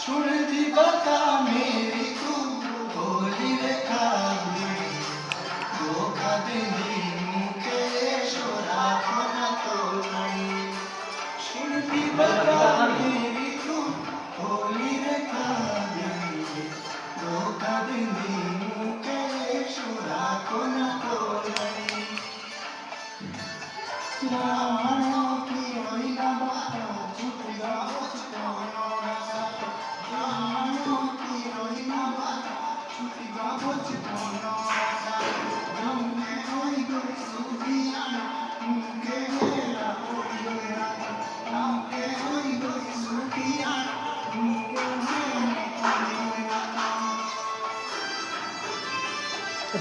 सुन दी बता मेरी तू बोली रेखा धोखा देनी मुझे शोरा खोना तो नहीं सुन दी बता मेरी तू बोली रेखा धोखा देनी मुझे शोरा खोना तो नहीं लानो की ओई ना बात छुपगा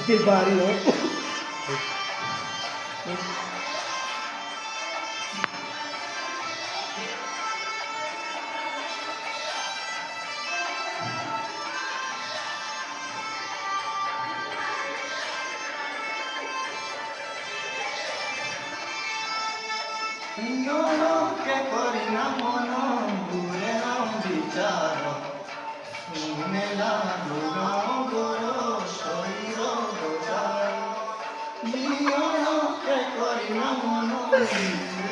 दिल बारी हो che corina mono pure non bicharo nella luna goro soiro dojai io no che corina mono